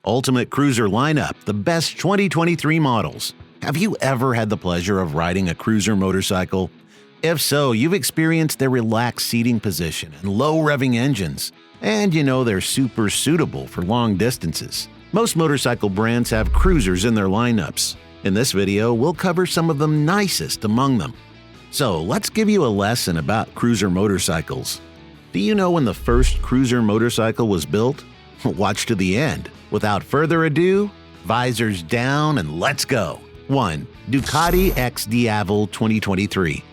Ultimate Cruiser Lineup, the best 2023 models. Have you ever had the pleasure of riding a cruiser motorcycle? If so, you've experienced their relaxed seating position and low revving engines. And you know they're super suitable for long distances. Most motorcycle brands have cruisers in their lineups. In this video, we'll cover some of the nicest among them. So let's give you a lesson about cruiser motorcycles. Do you know when the first cruiser motorcycle was built? Watch to the end. Without further ado, visors down and let's go. 1. Ducati X Diavel 2023.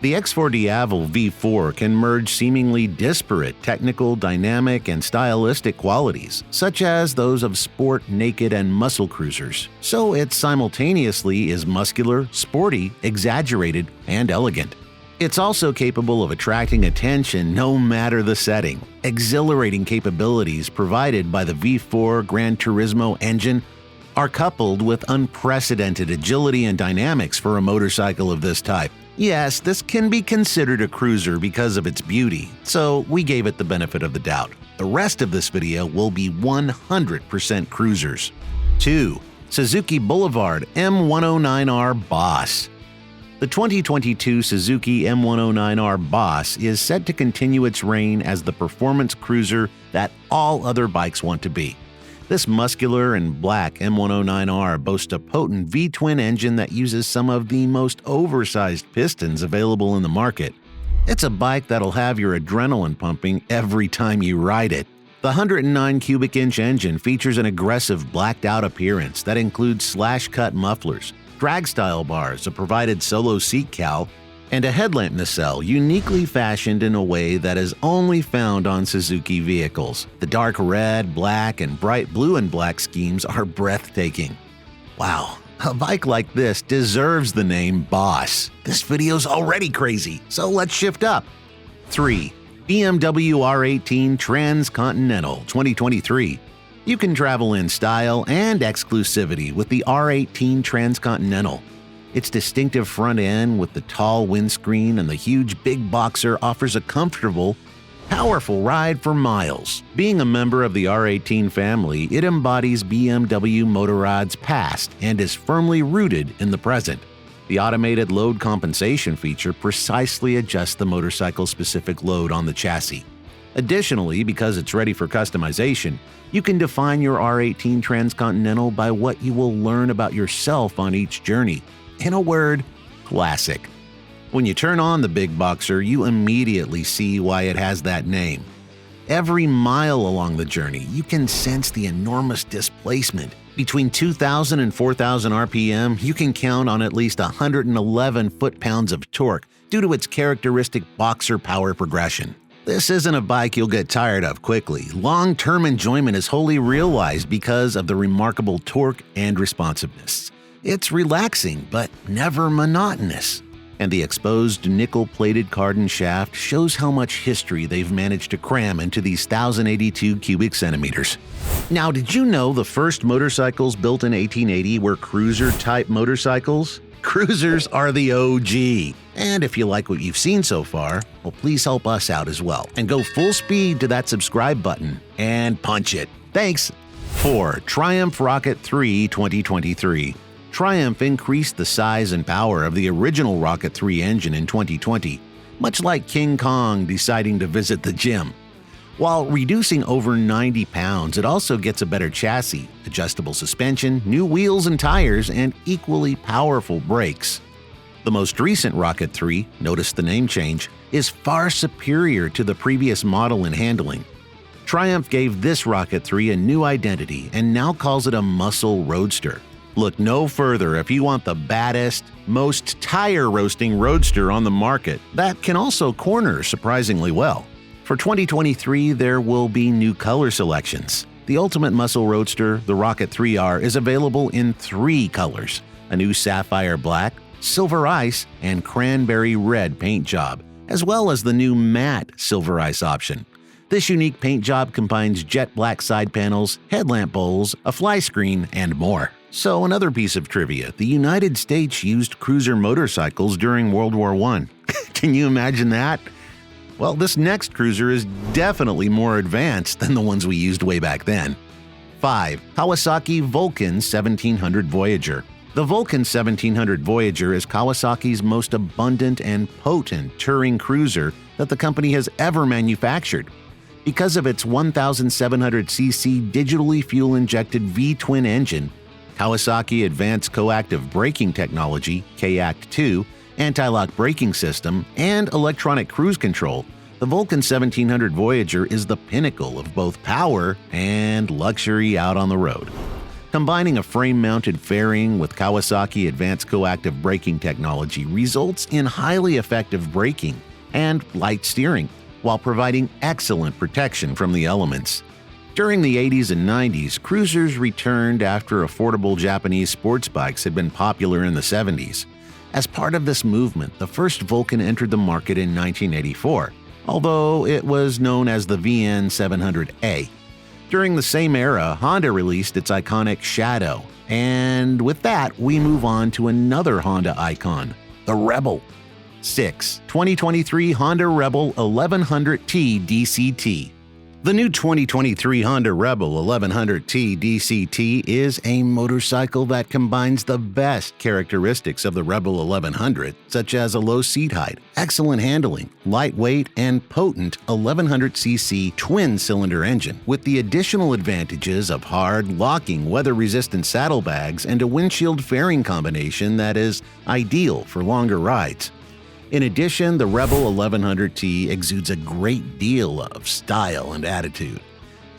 The X4 Diavel V4 can merge seemingly disparate technical, dynamic, and stylistic qualities, such as those of sport, naked, and muscle cruisers. So it simultaneously is muscular, sporty, exaggerated, and elegant. It's also capable of attracting attention no matter the setting. Exhilarating capabilities provided by the V4 Gran Turismo engine are coupled with unprecedented agility and dynamics for a motorcycle of this type. Yes, this can be considered a cruiser because of its beauty, so we gave it the benefit of the doubt. The rest of this video will be 100% cruisers. 2. Suzuki Boulevard M109R B.O.S. The 2022 Suzuki M109R B.O.S. is set to continue its reign as the performance cruiser that all other bikes want to be. This muscular and black M109R boasts a potent V-twin engine that uses some of the most oversized pistons available in the market. It's a bike that'll have your adrenaline pumping every time you ride it. The 109 cubic inch engine features an aggressive blacked-out appearance that includes slash-cut mufflers, drag-style bars, a provided solo seat cowl, and a headlamp nacelle uniquely fashioned in a way that is only found on Suzuki vehicles. The dark red, black, and bright blue and black schemes are breathtaking. Wow, a bike like this deserves the name B.O.S. This video's already crazy, so let's shift up. 3. BMW R18 Transcontinental 2023. You can travel in style and exclusivity with the R18 Transcontinental. Its distinctive front end with the tall windscreen and the huge big boxer offers a comfortable, powerful ride for miles. Being a member of the R18 family, it embodies BMW Motorrad's past and is firmly rooted in the present. The automated load compensation feature precisely adjusts the motorcycle-specific load on the chassis. Additionally, because it's ready for customization, you can define your R18 Transcontinental by what you will learn about yourself on each journey. In a word, classic. When you turn on the big boxer, you immediately see why it has that name. Every mile along the journey, you can sense the enormous displacement. Between 2,000 and 4,000 RPM, you can count on at least 111 foot-pounds of torque due to its characteristic boxer power progression. This isn't a bike you'll get tired of quickly. Long-term enjoyment is wholly realized because of the remarkable torque and responsiveness. It's relaxing, but never monotonous. And the exposed nickel-plated cardan shaft shows how much history they've managed to cram into these 1,082 cubic centimeters. Now, did you know the first motorcycles built in 1880 were cruiser-type motorcycles? Cruisers are the OG. And if you like what you've seen so far, well, please help us out as well. And go full speed to that subscribe button and punch it. Thanks. 4. Triumph Rocket 3 2023. Triumph increased the size and power of the original Rocket 3 engine in 2020, much like King Kong deciding to visit the gym. While reducing over 90 pounds, it also gets a better chassis, adjustable suspension, new wheels and tires, and equally powerful brakes. The most recent Rocket 3, notice the name change, is far superior to the previous model in handling. Triumph gave this Rocket 3 a new identity and now calls it a muscle roadster. Look no further if you want the baddest, most tire-roasting roadster on the market that can also corner surprisingly well. For 2023, there will be new color selections. The Ultimate Muscle Roadster, the Rocket 3R, is available in 3 colors: a new sapphire black, silver ice, and cranberry red paint job, as well as the new matte silver ice option. This unique paint job combines jet black side panels, headlamp bowls, a fly screen, and more. So another piece of trivia, the United States used cruiser motorcycles during World War I. Can you imagine that? Well, this next cruiser is definitely more advanced than the ones we used way back then. 5. Kawasaki Vulcan 1700 Voyager. The Vulcan 1700 Voyager is Kawasaki's most abundant and potent touring cruiser that the company has ever manufactured. Because of its 1,700cc digitally fuel-injected V-twin engine, Kawasaki Advanced Coactive Braking Technology (KACT-2), anti-lock braking system, and electronic cruise control, the Vulcan 1700 Voyager is the pinnacle of both power and luxury out on the road. Combining a frame-mounted fairing with Kawasaki Advanced Coactive Braking Technology results in highly effective braking and light steering, while providing excellent protection from the elements. During the 80s and 90s, cruisers returned after affordable Japanese sports bikes had been popular in the 70s. As part of this movement, the first Vulcan entered the market in 1984, although it was known as the VN 700A. During the same era, Honda released its iconic Shadow, and with that, we move on to another Honda icon, the Rebel. 6. 2023 Honda Rebel 1100T DCT. The new 2023 Honda Rebel 1100T DCT is a motorcycle that combines the best characteristics of the Rebel 1100, such as a low seat height, excellent handling, lightweight, and potent 1100cc twin-cylinder engine, with the additional advantages of hard, locking, weather-resistant saddlebags and a windshield fairing combination that is ideal for longer rides. In addition, the Rebel 1100T exudes a great deal of style and attitude.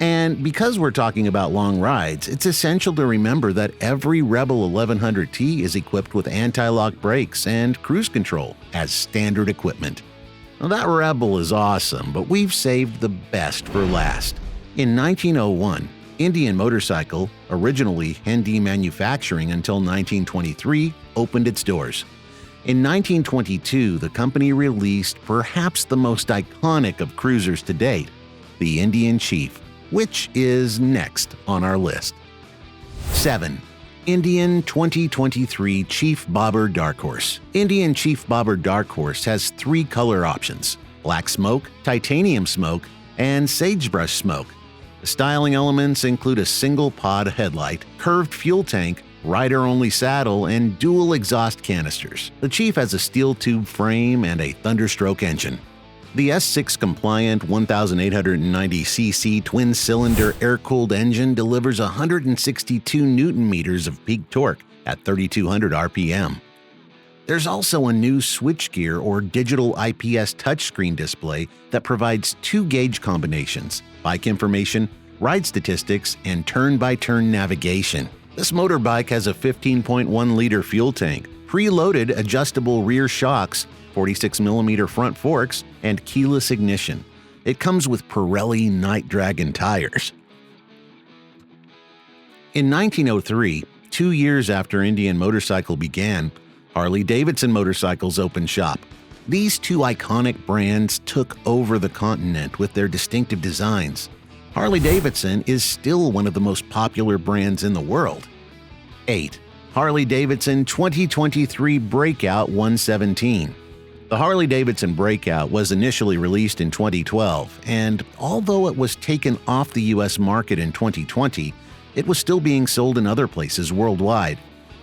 And because we're talking about long rides, it's essential to remember that every Rebel 1100T is equipped with anti-lock brakes and cruise control as standard equipment. Now, that Rebel is awesome, but we've saved the best for last. In 1901, Indian Motorcycle, originally Hindi Manufacturing until 1923, opened its doors. In 1922, the company released perhaps the most iconic of cruisers to date, the Indian Chief, which is next on our list. 7. Indian 2023 Chief Bobber Dark Horse. Indian Chief Bobber Dark Horse has 3 color options: black smoke, titanium smoke, and sagebrush smoke. The styling elements include a single pod headlight, curved fuel tank, rider-only saddle, and dual exhaust canisters. The Chief has a steel tube frame and a Thunderstroke engine. The S6 compliant 1,890cc twin-cylinder air-cooled engine delivers 162 Nm of peak torque at 3,200 RPM. There's also a new switchgear or digital IPS touchscreen display that provides 2 gauge combinations, bike information, ride statistics, and turn-by-turn navigation. This motorbike has a 15.1-liter fuel tank, preloaded adjustable rear shocks, 46mm front forks, and keyless ignition. It comes with Pirelli Night Dragon tires. In 1903, 2 years after Indian Motorcycle began, Harley-Davidson motorcycles opened shop. These 2 iconic brands took over the continent with their distinctive designs. Harley-Davidson is still one of the most popular brands in the world. 8. Harley-Davidson 2023 Breakout 117. The Harley-Davidson Breakout was initially released in 2012, and although it was taken off the U.S. market in 2020, it was still being sold in other places worldwide.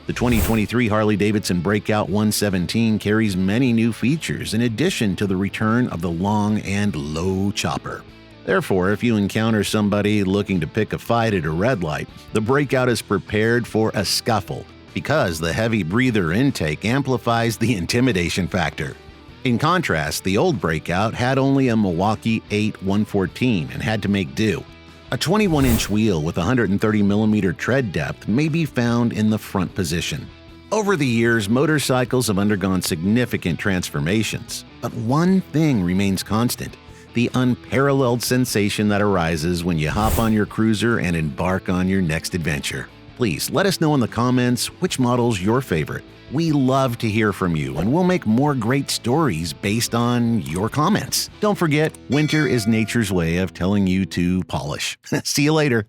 The 2023 Harley-Davidson Breakout 117 carries many new features in addition to the return of the long and low chopper. Therefore, if you encounter somebody looking to pick a fight at a red light, the Breakout is prepared for a scuffle because the heavy breather intake amplifies the intimidation factor. In contrast, the old Breakout had only a Milwaukee 8 114 and had to make do. A 21-inch wheel with 130mm tread depth may be found in the front position. Over the years, motorcycles have undergone significant transformations, but one thing remains constant: the unparalleled sensation that arises when you hop on your cruiser and embark on your next adventure. Please let us know in the comments which model's your favorite. We love to hear from you, and we'll make more great stories based on your comments. Don't forget, winter is nature's way of telling you to polish. See you later.